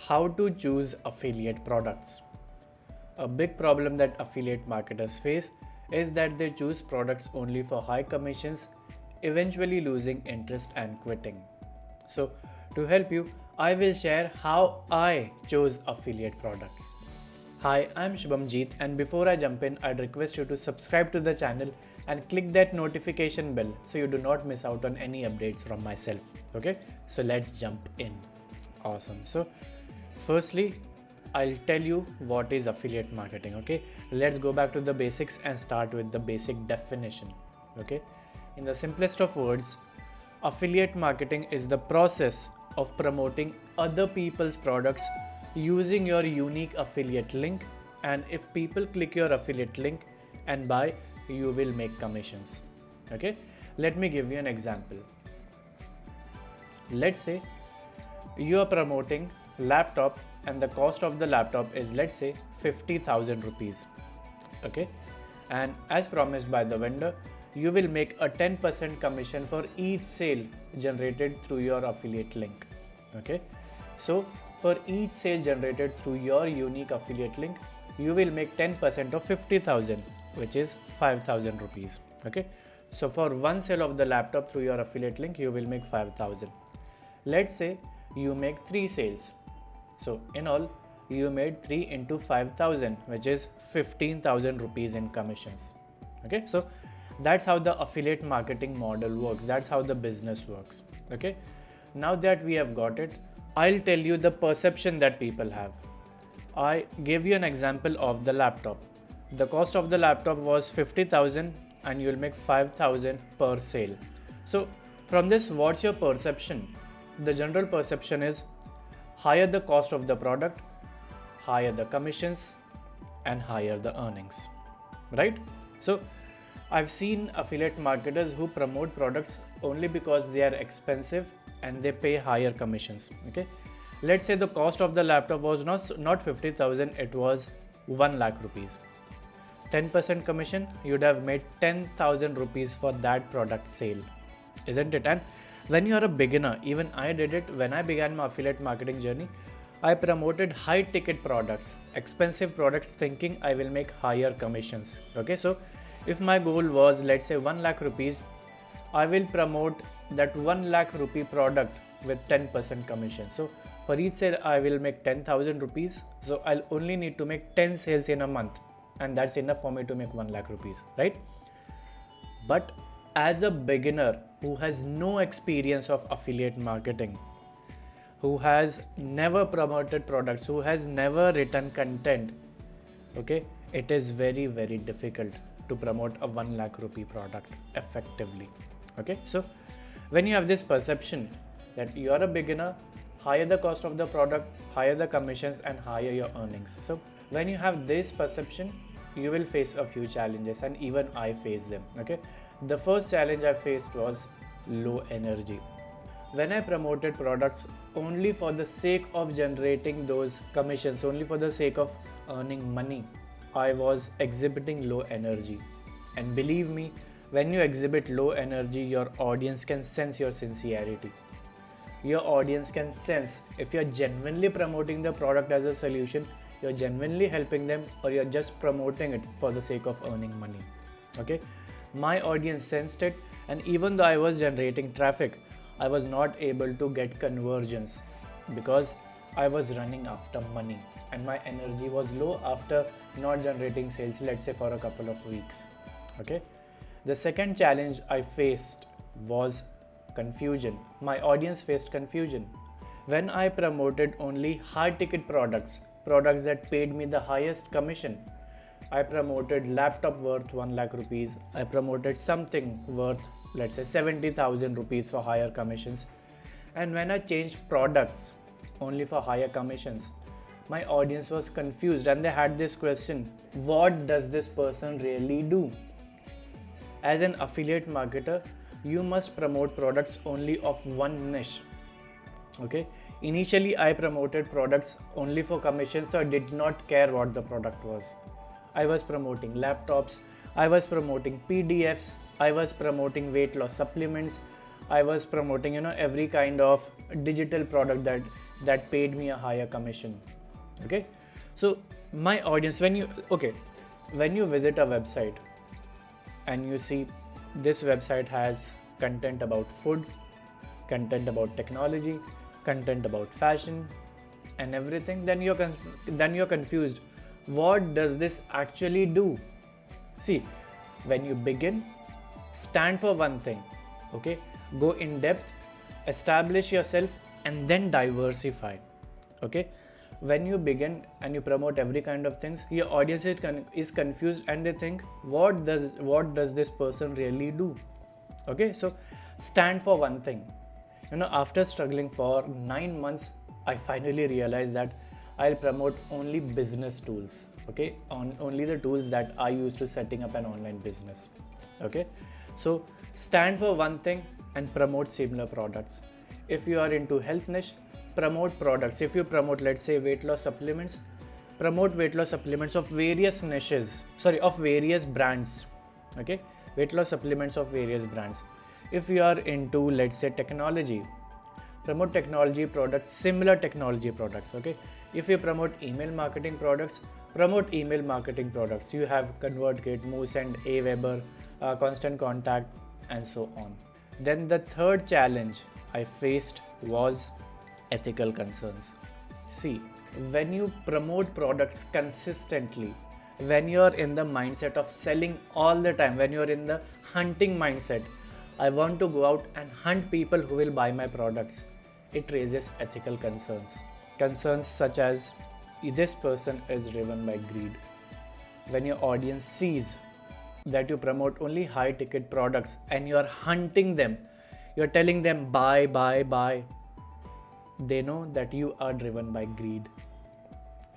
How to choose affiliate products. A big problem that affiliate marketers face is that they choose products only for high commissions, eventually losing interest and quitting. So, to help you, I will share how I chose affiliate products. Hi, I'm Shubhamjeet, and before I jump in, I'd request you to subscribe to the channel and click that notification bell so you do not miss out on any updates from myself. Okay, so let's jump in. Awesome. So, firstly, I'll tell you what is affiliate marketing. Okay, let's go back to the basics and start with the basic definition. Okay, in the simplest of words, affiliate marketing is the process of promoting other people's products using your unique affiliate link, and if people click your affiliate link and buy, you will make commissions. Okay, let me give you an example. Let's say you are promoting laptop and the cost of the laptop is, let's say, 50,000 rupees. Okay, and as promised by the vendor, you will make a 10% commission for each sale generated through your affiliate link. Okay, so for each sale generated through your unique affiliate link, you will make 10% of 50,000, which is 5,000 rupees. Okay, so for one sale of the laptop through your affiliate link, you will make 5,000. Let's say you make 3 sales. So in all, you made 3 into 5,000, which is 15,000 rupees in commissions. Okay, so that's how the affiliate marketing model works. That's how the business works. Okay, now that we have got it, I'll tell you the perception that people have. I gave you an example of the laptop. The cost of the laptop was 50,000 and you'll make 5,000 per sale. So from this, what's your perception? The general perception is higher the cost of the product, higher the commissions, and higher the earnings, right? So I've seen affiliate marketers who promote products only because they are expensive and they pay higher commissions. Okay, let's say the cost of the laptop was not 50,000, it was 1 lakh rupees. 10% commission, you'd have made 10,000 rupees for that product sale, isn't it? And when you are a beginner, even I did it when I began my affiliate marketing journey, I promoted high ticket products, expensive products, thinking I will make higher commissions. Okay, so if my goal was, let's say, 1 lakh rupees, I will promote that 1 lakh rupee product with 10% commission. So for each sale, I will make 10,000 rupees. So I'll only need to make 10 sales in a month, and that's enough for me to make 1 lakh rupees, right? But as a beginner who has no experience of affiliate marketing, who has never promoted products, who has never written content, okay, it is very, very difficult to promote a 1 lakh rupee product effectively. Okay, so when you have this perception that you are a beginner, higher the cost of the product, higher the commissions, and higher your earnings. So when you have this perception, you will face a few challenges, and even I faced them. Okay, the first challenge I faced was low energy. When I promoted products only for the sake of generating those commissions, only for the sake of earning money, I was exhibiting low energy. And believe me, when you exhibit low energy, your audience can sense your sincerity. Your audience can sense if you're genuinely promoting the product as a solution, you're genuinely helping them, or you're just promoting it for the sake of earning money. Okay, my audience sensed it, and even though I was generating traffic, I was not able to get conversions because I was running after money and my energy was low after not generating sales, let's say, for a couple of weeks. Okay, the second challenge I faced was confusion. My audience faced confusion. When I promoted only high ticket products that paid me the highest commission, I promoted laptop worth 1 lakh rupees. I promoted something worth, let's say, 70,000 rupees for higher commissions. And when I changed products only for higher commissions, my audience was confused and they had this question: what does this person really do? As an affiliate marketer, you must promote products only of one niche. Okay, initially I promoted products only for commissions, so I did not care what the product was. I was promoting laptops, I was promoting PDFs, I was promoting weight loss supplements, I was promoting every kind of digital product that that paid me a higher commission. Okay, so my audience, when you visit a website and you see this website has content about food, content about technology, content about fashion, and everything, then you're confused. What does this actually do? See, when you begin, stand for one thing. Okay, go in depth, establish yourself, and then diversify. Okay, when you begin and you promote every kind of things, your audience is confused and they think, what does this person really do? Okay, so stand for one thing. After struggling for 9 months, I finally realized that I'll promote only business tools. Okay, only the tools that I use to setting up an online business. Okay, so stand for one thing and promote similar products. If you are into health niche, promote products. If you promote, let's say, weight loss supplements, promote weight loss supplements of various niches, of various brands. Okay, weight loss supplements of various brands. If you are into, let's say, technology, promote technology products, similar technology products. Okay, if you promote email marketing products, promote email marketing products. You have ConvertKit, MoveSend, Aweber, Constant Contact, and so on. Then the third challenge I faced was ethical concerns. See, when you promote products consistently, when you're in the mindset of selling all the time, when you're in the hunting mindset, I want to go out and hunt people who will buy my products, it raises ethical concerns. Concerns such as, this person is driven by greed. When your audience sees that you promote only high ticket products and you're hunting them, you're telling them buy, buy, buy, they know that you are driven by greed.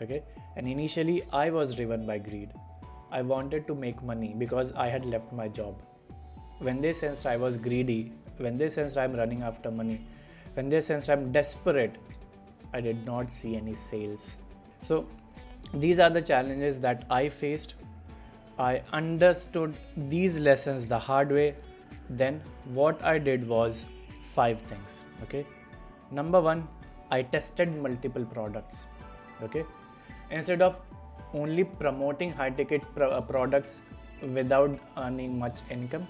Okay, and initially I was driven by greed. I wanted to make money because I had left my job. When they sensed I was greedy, when they sensed I'm running after money, when they sensed I'm desperate, I did not see any sales. So these are the challenges that I faced. I understood these lessons the hard way. Then what I did was 5 things. Okay, number 1, I tested multiple products. Okay, instead of only promoting high ticket products without earning much income,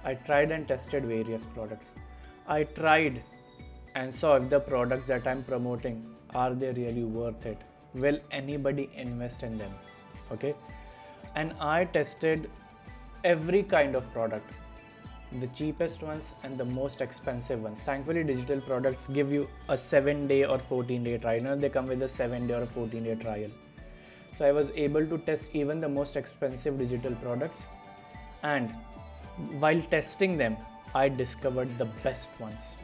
I tried and tested various products. I tried and saw if the products that I'm promoting, are they really worth it? Will anybody invest in them? Okay, and I tested every kind of product, the cheapest ones and the most expensive ones. Thankfully, digital products give you a 7-day or 14-day trial. They come with a 7-day or a 14-day trial. So I was able to test even the most expensive digital products, and while testing them, I discovered the best ones.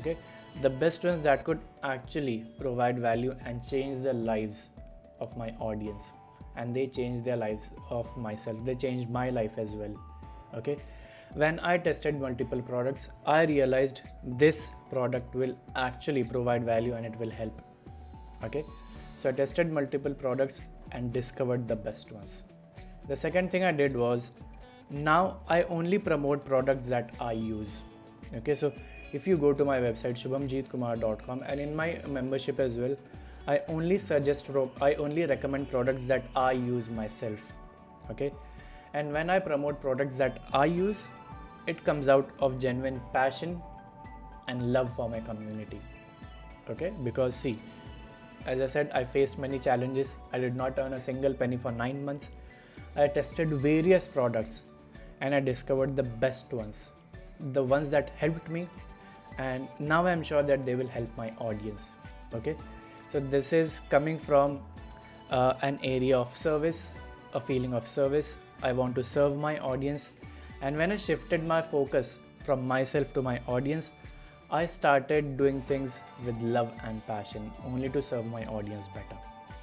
Okay, the best ones that could actually provide value and change the lives of my audience, and they changed their lives of myself. They changed my life as well. Okay, when I tested multiple products, I realized this product will actually provide value and it will help. Okay, so I tested multiple products and discovered the best ones. The second thing I did was, now I only promote products that I use. Okay, so if you go to my website shubhamjeetkumar.com, and in my membership as well, I only recommend products that I use myself. Okay, and when I promote products that I use, it comes out of genuine passion and love for my community. Okay, because see, as I said, I faced many challenges. I did not earn a single penny for 9 months. I tested various products and I discovered the best ones, the ones that helped me, and now I'm sure that they will help my audience. Okay, so this is coming from an area of service, a feeling of service. I want to serve my audience, and when I shifted my focus from myself to my audience, I started doing things with love and passion, only to serve my audience better.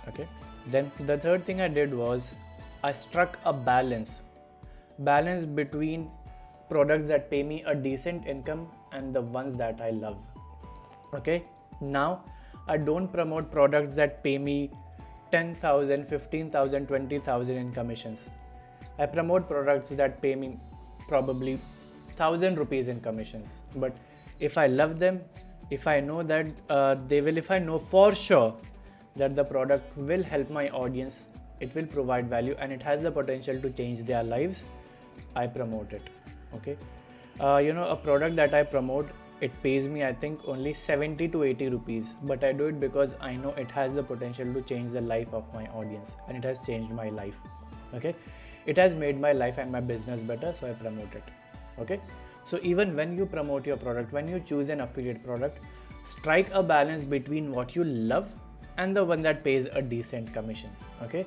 Okay, then the third thing I did was, I struck a balance between products that pay me a decent income and the ones that I love. Okay, now I don't promote products that pay me 10,000, 15,000, 20,000 in commissions. I promote products that pay me probably 1,000 rupees in commissions. But if I love them, If I know that if I know for sure that the product will help my audience, it will provide value, and it has the potential to change their lives, I promote it. Okay. A product that I promote, it pays me, I think, only 70 to 80 rupees, but I do it because I know it has the potential to change the life of my audience, and it has changed my life. Okay. It has made my life and my business better, so I promote it. Okay. So even when you promote your product, when you choose an affiliate product, strike a balance between what you love and the one that pays a decent commission. Okay.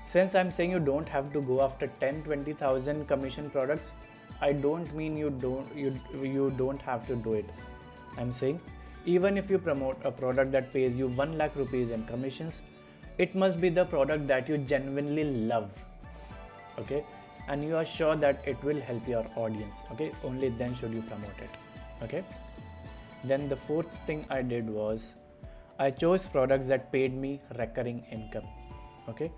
Since I'm saying you don't have to go after 10-20,000 commission products, I don't mean you don't have to do it. I'm saying even if you promote a product that pays you 1 lakh rupees in commissions, it must be the product that you genuinely love. Okay, and you are sure that it will help your audience. Okay, only then should you promote it. Okay. Then the fourth thing I did was I chose products that paid me recurring income. Okay.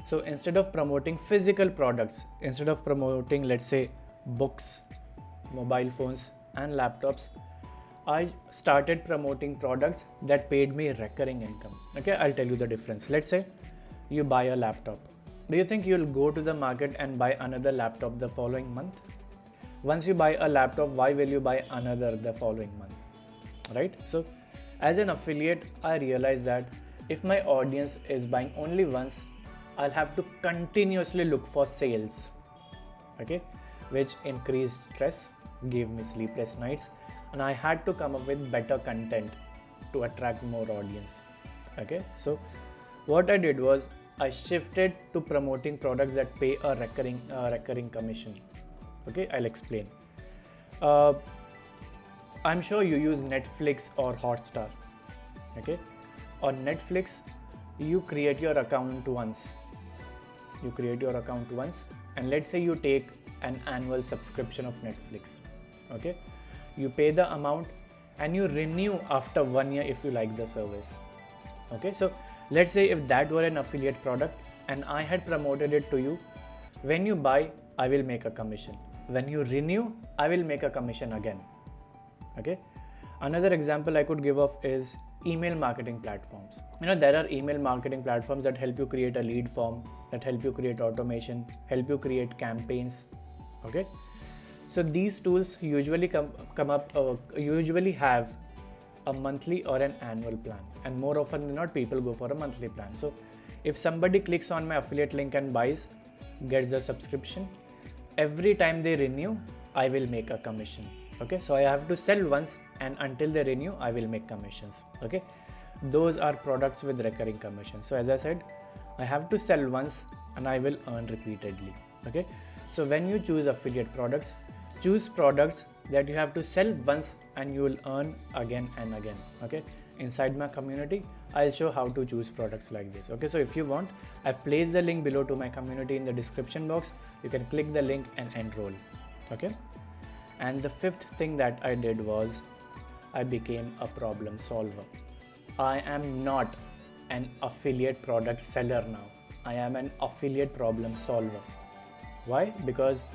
So instead of promoting physical products, instead of promoting, let's say, books, mobile phones and laptops, I started promoting products that paid me recurring income. Okay, I'll tell you the difference. Let's say you buy a laptop. Do you think you'll go to the market and buy another laptop the following month? Once you buy a laptop, why will you buy another the following month? Right? So as an affiliate, I realized that if my audience is buying only once, I'll have to continuously look for sales. Okay, which increased stress, gave me sleepless nights, and I had to come up with better content to attract more audience. Okay, so what I did was I shifted to promoting products that pay a recurring commission. Okay, I'll explain. I'm sure you use Netflix or Hotstar. Okay, on Netflix, you create your account once. And let's say you take an annual subscription of Netflix. Okay, you pay the amount and you renew after 1 year if you like the service. Okay, so let's say if that were an affiliate product and I had promoted it to you, when you buy, I will make a commission. When you renew, I will make a commission again. Okay, another example I could give of is email marketing platforms. There are email marketing platforms that help you create a lead form, that help you create automation, help you create campaigns. Okay, so these tools usually usually have a monthly or an annual plan, and more often than not, people go for a monthly plan. So if somebody clicks on my affiliate link and buys, gets the subscription, every time they renew, I will make a commission. Okay, so I have to sell once, and until they renew, I will make commissions. Okay, those are products with recurring commissions. So as I said, I have to sell once and I will earn repeatedly. Okay, so when you choose affiliate products, choose products that you have to sell once and you will earn again and again. Okay, inside my community, I'll show how to choose products like this. Okay, so if you want, I've placed the link below to my community in the description box. You can click the link and enroll. Okay, and the fifth thing that I did was I became a problem solver. I am not an affiliate product seller now. I am an affiliate problem solver. Why? Because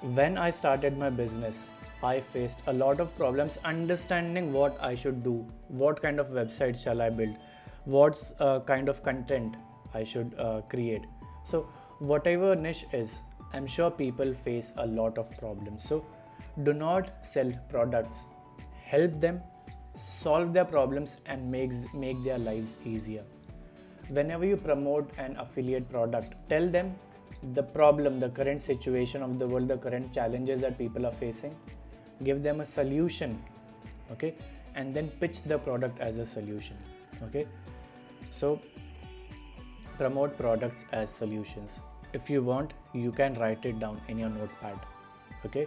when I started my business, I faced a lot of problems understanding what I should do, what kind of website shall I build, what kind of content I should create. So whatever niche is, I'm sure people face a lot of problems. So do not sell products. Help them solve their problems and make their lives easier. Whenever you promote an affiliate product, tell them the problem, the current situation of the world, the current challenges that people are facing. Give them a solution. Okay, and then pitch the product as a solution. Okay, so promote products as solutions. If you want, you can write it down in your notepad. Okay,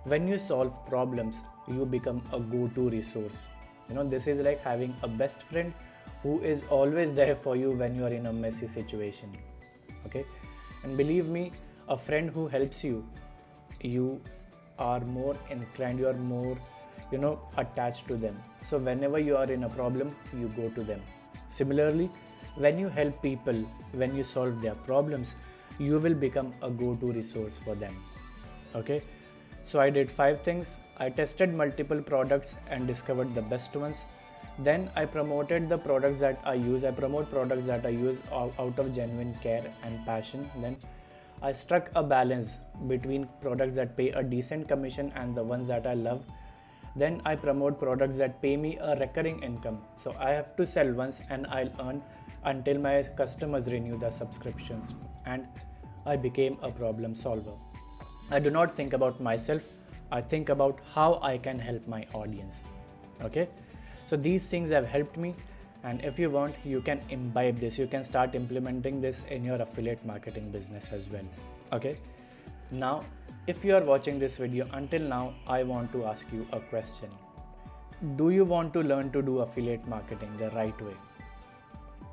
when you solve problems, you become a go-to resource. This is like having a best friend who is always there for you when you are in a messy situation. Okay, and believe me, a friend who helps you, you are more inclined, you are more attached to them. So whenever you are in a problem, you go to them. Similarly, when you help people, when you solve their problems, you will become a go-to resource for them. Okay, so I did 5 things. I tested multiple products and discovered the best ones. Then I promoted the products that I use. I promote products that I use out of genuine care and passion. Then I struck a balance between products that pay a decent commission and the ones that I love. Then I promote products that pay me a recurring income. So I have to sell once and I'll earn until my customers renew the subscriptions. And I became a problem solver. I do not think about myself, I think about how I can help my audience. Okay, so these things have helped me, and if you want, you can imbibe this, you can start implementing this in your affiliate marketing business as well. Okay, now if you are watching this video until now, I want to ask you a question. Do you want to learn to do affiliate marketing the right way?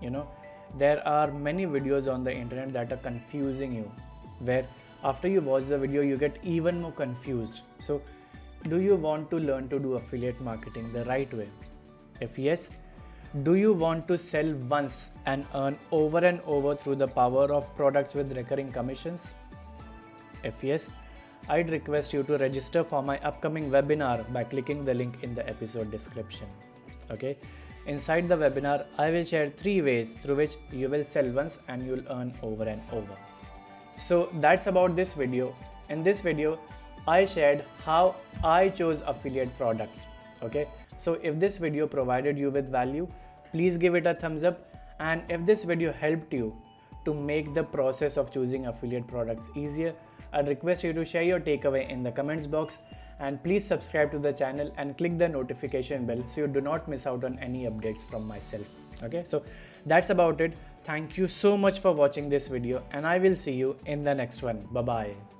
You know, there are many videos on the internet that are confusing you, where after you watch the video you get even more confused. So do you want to learn to do affiliate marketing the right way? If yes, do you want to sell once and earn over and over through the power of products with recurring commissions? If yes, I'd request you to register for my upcoming webinar by clicking the link in the episode description. Okay, inside the webinar, I will share 3 ways through which you will sell once and you'll earn over and over. So that's about this video. In this video, I shared how I chose affiliate products. Okay, so if this video provided you with value, please give it a thumbs up. And if this video helped you to make the process of choosing affiliate products easier, I request you to share your takeaway in the comments box, and please subscribe to the channel and click the notification bell so you do not miss out on any updates from myself. Okay, so that's about it. Thank you so much for watching this video, and I will see you in the next one. Bye bye.